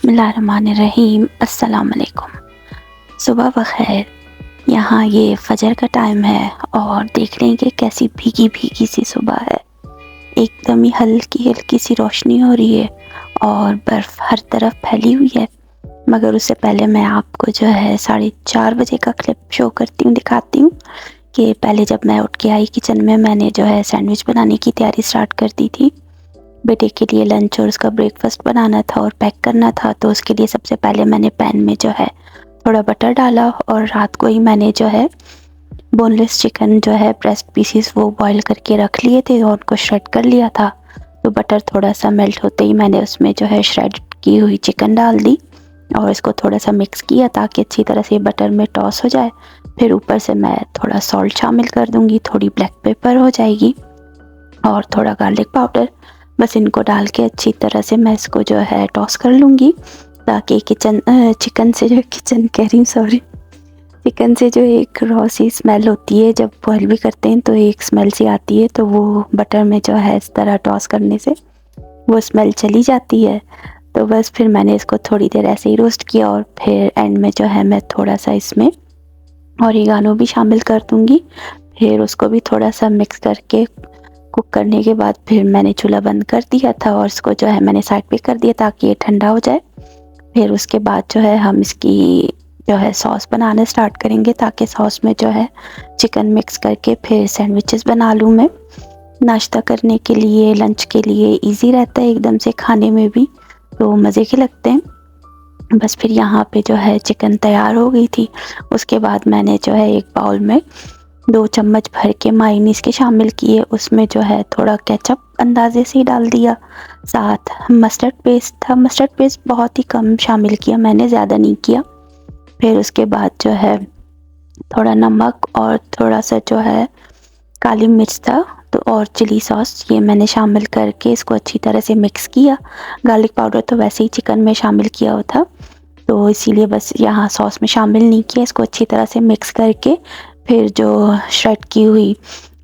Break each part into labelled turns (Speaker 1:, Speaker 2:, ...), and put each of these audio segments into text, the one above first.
Speaker 1: बिस्मिल्लाहिर्रहमानिर्रहीम। अस्सलाम वालेकुम। सुबह बख़ैर। यहाँ ये फ़जर का टाइम है और देख रहे हैं कि कैसी भीगी भीगी सी सुबह है। एकदम ही हल्की हल्की सी रोशनी हो रही है और बर्फ़ हर तरफ फैली हुई है। मगर उससे पहले मैं आपको जो है 4:30 बजे का क्लिप शो करती हूँ, दिखाती हूँ कि पहले जब मैं उठ के आई किचन में, मैंने जो है सैंडविच बनाने की तैयारी स्टार्ट कर दी थी। बेटे के लिए लंच और उसका ब्रेकफास्ट बनाना था और पैक करना था। तो उसके लिए सबसे पहले मैंने पैन में जो है थोड़ा बटर डाला और रात को ही मैंने जो है बोनलेस चिकन जो है ब्रेस्ट पीसेस वो बॉईल करके रख लिए थे और उनको श्रेड कर लिया था। तो बटर थोड़ा सा मेल्ट होते ही मैंने उसमें जो है श्रेड की हुई चिकन डाल दी और इसको थोड़ा सा मिक्स किया ताकि अच्छी तरह से बटर में टॉस हो जाए। फिर ऊपर से मैं थोड़ा सॉल्ट शामिल कर दूँगी, थोड़ी ब्लैक पेपर हो जाएगी और थोड़ा गार्लिक पाउडर। बस इनको डाल के अच्छी तरह से मैं इसको जो है टॉस कर लूँगी ताकि चिकन से जो एक रॉ सी स्मेल होती है जब बॉईल भी करते हैं तो एक स्मेल सी आती है, तो वो बटर में जो है इस तरह टॉस करने से वो स्मेल चली जाती है। तो बस फिर मैंने इसको थोड़ी देर ऐसे ही रोस्ट किया और फिर एंड में जो है मैं थोड़ा सा इसमें ऑरिगानो भी शामिल कर दूँगी। फिर उसको भी थोड़ा सा मिक्स करके कुक करने के बाद फिर मैंने चूल्हा बंद कर दिया था और इसको जो है मैंने साइड पे कर दिया ताकि ये ठंडा हो जाए। फिर उसके बाद जो है हम इसकी जो है सॉस बनाना स्टार्ट करेंगे ताकि सॉस में जो है चिकन मिक्स करके फिर सैंडविचेस बना लूँ मैं। नाश्ता करने के लिए, लंच के लिए इजी रहता है, एकदम से खाने में भी तो मज़े के लगते हैं। बस फिर यहाँ पे जो है चिकन तैयार हो गई थी। उसके बाद मैंने जो है एक बाउल में 2 चम्मच भर के मायोनीज़ के शामिल किए, उसमें जो है थोड़ा केचप अंदाजे से ही डाल दिया। साथ मस्टर्ड पेस्ट था, मस्टर्ड पेस्ट बहुत ही कम शामिल किया मैंने, ज़्यादा नहीं किया। फिर उसके बाद जो है थोड़ा नमक और थोड़ा सा जो है काली मिर्च था तो और चिली सॉस ये मैंने शामिल करके इसको अच्छी तरह से मिक्स किया। गार्लिक पाउडर तो वैसे ही चिकन में शामिल किया हुआ था तो इसीलिए बस यहाँ सॉस में शामिल नहीं किया। इसको अच्छी तरह से मिक्स करके फिर जो श्रेड की हुई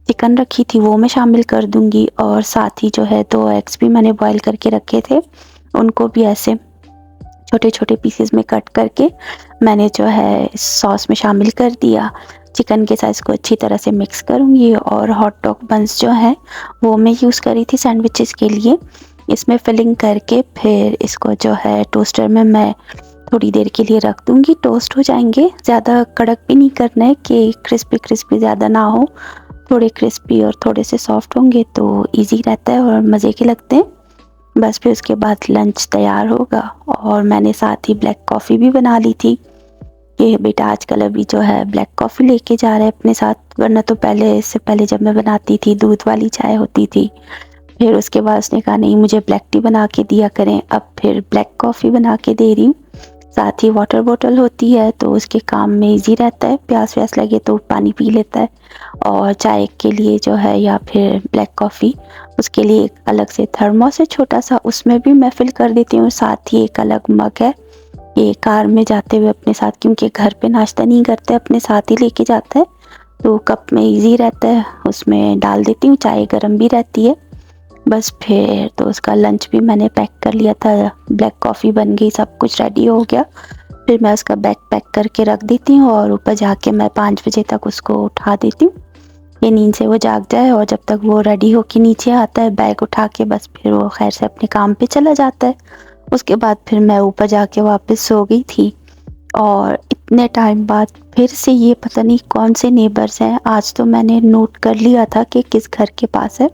Speaker 1: चिकन रखी थी वो मैं शामिल कर दूंगी और साथ ही जो है 2 एग्स भी मैंने बॉईल करके रखे थे, उनको भी ऐसे छोटे छोटे पीसेस में कट करके मैंने जो है इस सॉस में शामिल कर दिया। चिकन के साथ इसको अच्छी तरह से मिक्स करूँगी और हॉट डॉग बंस जो है वो मैं यूज़ करी थी सैंडविचेस के लिए। इसमें फिलिंग करके फिर इसको जो है टोस्टर में मैं थोड़ी देर के लिए रख दूँगी, टोस्ट हो जाएंगे। ज़्यादा कड़क भी नहीं करना है कि क्रिस्पी ज़्यादा ना हो, थोड़े क्रिस्पी और थोड़े से सॉफ्ट होंगे तो इजी रहता है और मज़े के लगते हैं। बस फिर उसके बाद लंच तैयार होगा और मैंने साथ ही ब्लैक कॉफ़ी भी बना ली थी कि बेटा आजकल अभी जो है ब्लैक कॉफ़ी लेके जा रहा है अपने साथ, वरना तो इससे पहले जब मैं बनाती थी दूध वाली चाय होती थी। फिर उसके बाद उसने कहा नहीं मुझे ब्लैक टी बना के दिया करें, अब फिर ब्लैक कॉफ़ी बना के दे रही हूँ। साथ ही वाटर बॉटल होती है तो उसके काम में इजी रहता है, प्यास व्यास लगे तो पानी पी लेता है। और चाय के लिए जो है या फिर ब्लैक कॉफ़ी उसके लिए एक अलग से थर्मोस है छोटा सा, उसमें भी मैं फिल कर देती हूँ। साथ ही एक अलग मग है, ये कार में जाते हुए अपने साथ, क्योंकि घर पे नाश्ता नहीं करते अपने साथ ही लेके जाता है तो कप में इजी रहता है, उसमें डाल देती हूँ, चाय गर्म भी रहती है। बस फिर तो उसका लंच भी मैंने पैक कर लिया था, ब्लैक कॉफ़ी बन गई, सब कुछ रेडी हो गया। फिर मैं उसका बैग पैक करके रख देती हूँ और ऊपर जाके मैं 5 बजे तक उसको उठा देती हूँ, ये नींद से वो जाग जाए। और जब तक वो रेडी होके नीचे आता है बैग उठा के, बस फिर वो खैर से अपने काम पे चला जाता है। उसके बाद फिर मैं ऊपर जाके वापस सो गई थी और इतने टाइम बाद फिर से ये पता नहीं कौन से नेबर्स हैं, आज तो मैंने नोट कर लिया था कि किस घर के पास है।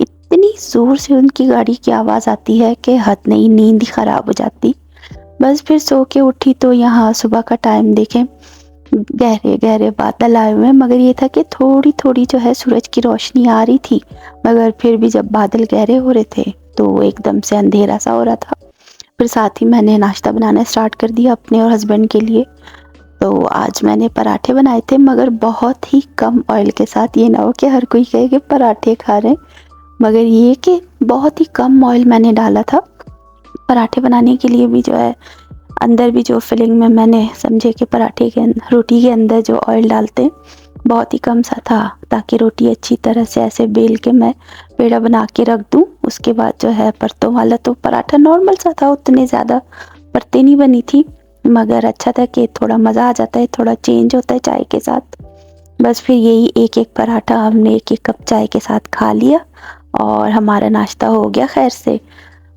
Speaker 1: इतनी ज़ोर से उनकी गाड़ी की आवाज़ आती है कि हद नहीं, नींद ही ख़राब हो जाती। बस फिर सो के उठी तो यहाँ सुबह का टाइम देखें, गहरे गहरे बादल आए हुए हैं, मगर ये था कि थोड़ी थोड़ी जो है सूरज की रोशनी आ रही थी, मगर फिर भी जब बादल गहरे हो रहे थे तो एकदम से अंधेरा सा हो रहा था। फिर साथ ही मैंने नाश्ता बनाना स्टार्ट कर दिया अपने और हस्बैंड के लिए। तो आज मैंने पराठे बनाए थे मगर बहुत ही कम ऑयल के साथ, ये ना हो कि हर कोई कहे कि पराठे खा रहे हैं, मगर ये कि बहुत ही कम ऑयल मैंने डाला था। पराठे बनाने के लिए भी जो है अंदर भी जो फिलिंग में मैंने समझे कि पराठे के रोटी के अंदर जो ऑयल डालते हैं बहुत ही कम सा था ताकि रोटी अच्छी तरह से ऐसे बेल के मैं पेड़ा बना के रख दूं। उसके बाद जो है परतों वाला तो पराठा नॉर्मल सा था, उतने ज़्यादा पत्ते नहीं बनी थी, मगर अच्छा था कि थोड़ा मज़ा आ जाता है, थोड़ा चेंज होता है चाय के साथ। बस फिर यही एक-एक पराठा हमने एक-एक कप चाय के साथ खा लिया और हमारा नाश्ता हो गया खैर से।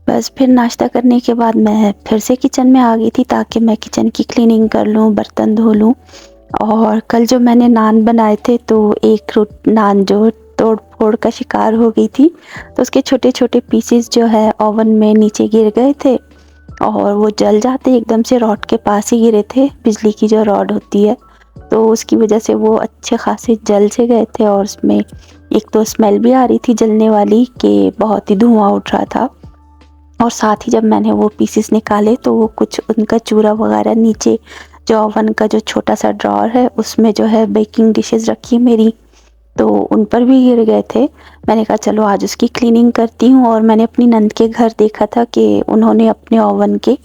Speaker 1: बस फिर नाश्ता करने के बाद मैं फिर से किचन में आ गई थी ताकि मैं किचन की क्लीनिंग कर लूँ, बर्तन धो लूँ। और कल जो मैंने नान बनाए थे तो एक नान जो तोड़-फोड़ का शिकार हो गई थी, तो उसके छोटे-छोटे पीसेस जो है ओवन में नीचे गिर गए थे और वो जल जाते एकदम से, रॉड के पास ही गिरे थे, बिजली की जो रॉड होती है, तो उसकी वजह से वो अच्छे खासे जल से गए थे। और उसमें एक तो स्मेल भी आ रही थी जलने वाली कि बहुत ही धुआं उठ रहा था, और साथ ही जब मैंने वो पीसेस निकाले तो वो कुछ उनका चूरा वगैरह नीचे जो ओवन का जो छोटा सा ड्रॉर है उसमें जो है बेकिंग डिशेस रखी मेरी, तो उन पर भी गिर गए थे। मैंने कहा चलो आज उसकी क्लीनिंग करती हूँ। और मैंने अपनी नंद के घर देखा था कि उन्होंने अपने ओवन के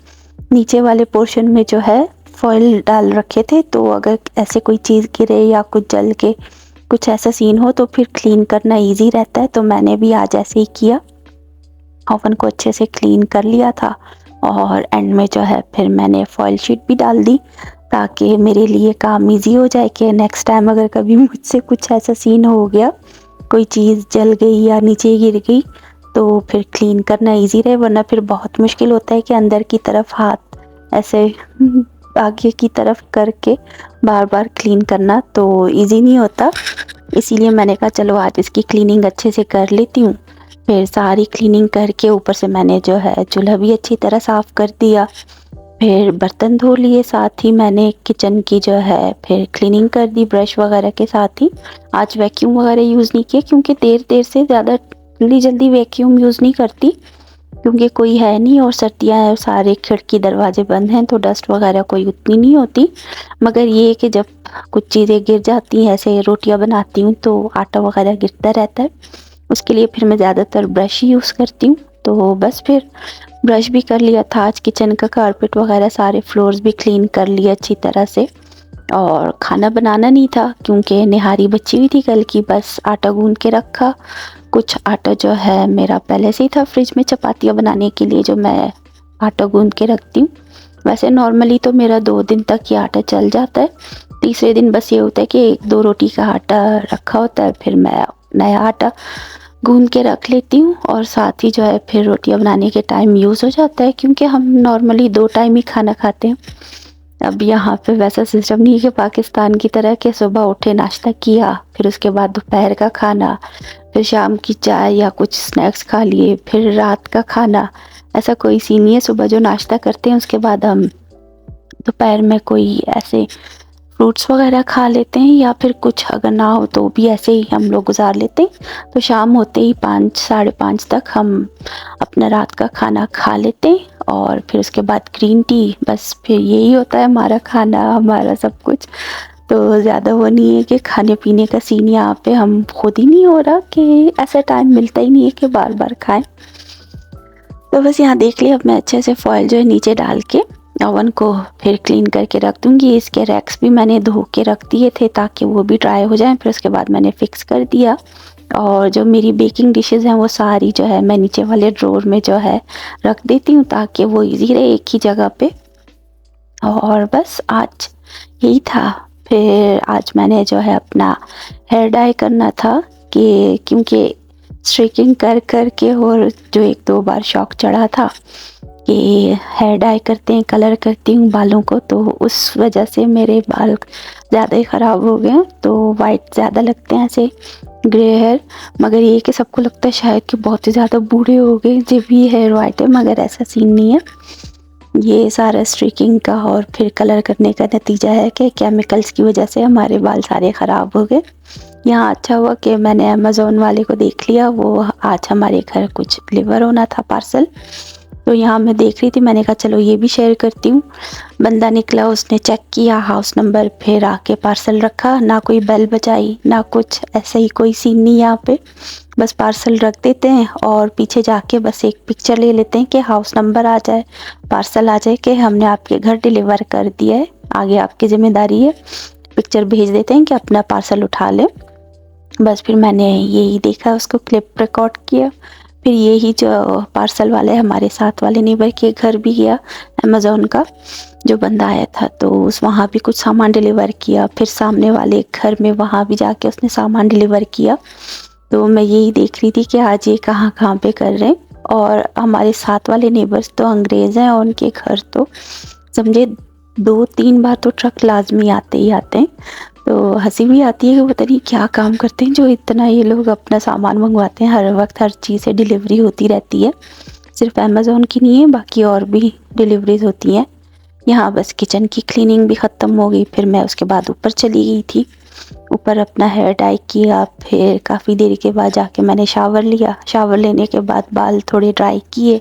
Speaker 1: नीचे वाले पोर्शन में जो है फॉइल डाल रखे थे, तो अगर ऐसे कोई चीज़ गिरे या कुछ जल के कुछ ऐसा सीन हो तो फिर क्लीन करना इजी रहता है। तो मैंने भी आज ऐसे ही किया, ओवन को अच्छे से क्लीन कर लिया था और एंड में जो है फिर मैंने फॉइल शीट भी डाल दी ताकि मेरे लिए काम इजी हो जाए कि नेक्स्ट टाइम अगर कभी मुझसे कुछ ऐसा सीन हो गया, कोई चीज़ जल गई या नीचे गिर गई, तो फिर क्लीन करना इजी रहे। वरना फिर बहुत मुश्किल होता है कि अंदर की तरफ हाथ ऐसे आगे की तरफ करके बार बार क्लीन करना तो इजी नहीं होता। इसीलिए मैंने कहा चलो आज इसकी क्लीनिंग अच्छे से कर लेती हूँ। फिर सारी क्लीनिंग करके ऊपर से मैंने जो है चूल्हा भी अच्छी तरह साफ़ कर दिया, फिर बर्तन धो लिए, साथ ही मैंने किचन की जो है फिर क्लीनिंग कर दी ब्रश वगैरह के साथ ही। आज वैक्यूम वगैरह यूज़ नहीं किया क्योंकि देर से ज़्यादा जल्दी वैक्यूम यूज़ नहीं करती, क्योंकि कोई है नहीं और सर्दियाँ हैं, सारे खिड़की दरवाजे बंद हैं तो डस्ट वगैरह कोई उतनी नहीं होती। मगर ये है कि जब कुछ चीज़ें गिर जाती हैं, ऐसे रोटियां बनाती हूँ तो आटा वगैरह गिरता रहता है, उसके लिए फिर मैं ज़्यादातर ब्रश ही यूज़ करती हूँ। तो बस फिर ब्रश भी कर लिया था, आज किचन का कारपेट वगैरह सारे फ्लोर्स भी क्लीन कर लिए अच्छी तरह से। और खाना बनाना नहीं था क्योंकि निहारी बची हुई थी कल की, बस आटा गूंद के रखा। कुछ आटा जो है मेरा पहले से ही था फ्रिज में चपातियाँ बनाने के लिए, जो मैं आटा गूंद के रखती हूँ। वैसे नॉर्मली तो मेरा 2 दिन तक ये आटा चल जाता है, तीसरे दिन बस ये होता है कि 1-2 रोटी का आटा रखा होता है, फिर मैं नया आटा गूंद के रख लेती हूँ और साथ ही जो है फिर रोटियाँ बनाने के टाइम यूज़ हो जाता है, क्योंकि हम नॉर्मली 2 टाइम ही खाना खाते हैं। अब यहाँ पे वैसा सिस्टम नहीं है कि पाकिस्तान की तरह कि सुबह उठे नाश्ता किया, फिर उसके बाद दोपहर का खाना, फिर शाम की चाय या कुछ स्नैक्स खा लिए, फिर रात का खाना। ऐसा कोई सीन नहीं है, सुबह जो नाश्ता करते हैं उसके बाद हम दोपहर में कोई ऐसे फ्रूट्स वगैरह खा लेते हैं, या फिर कुछ अगर ना हो तो भी ऐसे ही हम लोग गुजार लेते हैं। तो शाम होते ही 5 साढ़े 5 तक हम अपना रात का खाना खा लेते हैं और फिर उसके बाद ग्रीन टी, बस फिर यही होता है हमारा खाना, हमारा सब कुछ। तो ज़्यादा वो नहीं है कि खाने पीने का सीन यहाँ पे हम खुद ही नहीं हो रहा कि ऐसा टाइम मिलता ही नहीं है कि बार बार खाएं। तो बस यहाँ देख लिया, अब मैं अच्छे से फॉइल जो है नीचे डाल के ओवन को फिर क्लीन करके रख दूँगी। इसके रैक्स भी मैंने धो के रख दिए थे ताकि वो भी ड्राई हो जाएं, फिर उसके बाद मैंने फिक्स कर दिया। और जो मेरी बेकिंग डिशेज़ हैं वो सारी जो है मैं नीचे वाले ड्रॉर में जो है रख देती हूँ ताकि वो इजी रहे एक ही जगह पे। और बस आज यही था। फिर आज मैंने जो है अपना हेयर डाई करना था कि क्योंकि स्ट्रेकिंग कर के और जो 1-2 बार शौक चढ़ा था कि हेयर डाई करते हैं, कलर करती हूँ बालों को, तो उस वजह से मेरे बाल ज़्यादा ही ख़राब हो गए, तो वाइट ज़्यादा लगते हैं ऐसे ग्रे हेयर। मगर ये कि सबको लगता है शायद कि बहुत ही ज़्यादा बूढ़े हो गए जब भी हेयर वाइट है, मगर ऐसा सीन नहीं है। ये सारा स्ट्रीकिंग का और फिर कलर करने का नतीजा है कि केमिकल्स की वजह से हमारे बाल सारे ख़राब हो गए। यहाँ अच्छा हुआ कि मैंने अमेज़ोन वाले को देख लिया, वो आज हमारे घर कुछ डिलीवर होना था पार्सल, तो यहाँ मैं देख रही थी, मैंने कहा चलो ये भी शेयर करती हूँ। बंदा निकला, उसने चेक किया हाउस नंबर, फिर आके पार्सल रखा, ना कोई बेल बजाई ना कुछ, ऐसा ही कोई सीन नहीं यहाँ पे। बस पार्सल रख देते हैं और पीछे जाके बस एक पिक्चर ले लेते हैं कि हाउस नंबर आ जाए, पार्सल आ जाए कि हमने आपके घर डिलीवर कर दिया है, आगे आपकी ज़िम्मेदारी है। पिक्चर भेज देते हैं कि अपना पार्सल उठा लें। बस फिर मैंने यही देखा, उसको क्लिप रिकॉर्ड किया, फिर यही जो पार्सल वाले हमारे साथ वाले नेबर के घर भी गया, अमेज़ोन का जो बंदा आया था, तो उस वहाँ भी कुछ सामान डिलीवर किया। फिर सामने वाले घर में वहाँ भी जाके उसने सामान डिलीवर किया। तो मैं यही देख रही थी कि आज ये कहाँ-कहाँ पे कर रहे हैं। और हमारे साथ वाले नेबर्स तो अंग्रेज़ हैं और उनके घर तो समझे 2-3 बार तो ट्रक लाज़मी आते ही आते हैं। तो हँसी भी आती है कि पता नहीं क्या काम करते हैं जो इतना ये लोग अपना सामान मंगवाते हैं। हर वक़्त हर चीज़ से डिलीवरी होती रहती है। सिर्फ़ अमेज़न की नहीं है, बाकी और भी डिलीवरीज़ होती हैं। यहाँ बस किचन की क्लीनिंग भी ख़त्म हो गई, फिर मैं उसके बाद ऊपर चली गई थी। ऊपर अपना हेयर डाई किया, फिर काफ़ी देर के बाद जाके मैंने शावर लिया। शावर लेने के बाद बाल थोड़े ड्राई किए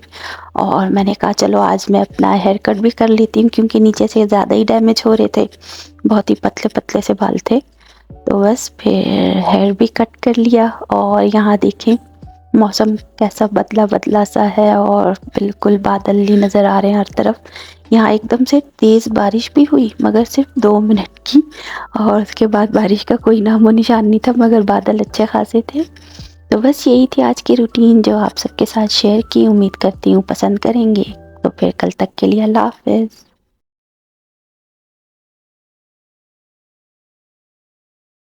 Speaker 1: और मैंने कहा चलो आज मैं अपना हेयर कट भी कर लेती हूँ, क्योंकि नीचे से ज़्यादा ही डैमेज हो रहे थे, बहुत ही पतले-पतले से बाल थे। तो बस फिर हेयर भी कट कर लिया। और यहाँ देखें मौसम कैसा बदला-बदला सा है और बिल्कुल बादल ही नज़र आ रहे हैं हर तरफ। यहाँ एकदम से तेज़ बारिश भी हुई, मगर सिर्फ़ 2 मिनट की, और उसके बाद बारिश का कोई नामो निशान नहीं था, मगर बादल अच्छे खासे थे। तो बस यही थी आज की रूटीन जो आप सबके साथ शेयर की। उम्मीद करती हूँ पसंद करेंगे। तो फिर कल तक के लिए अल्लाह हाफ़िज़।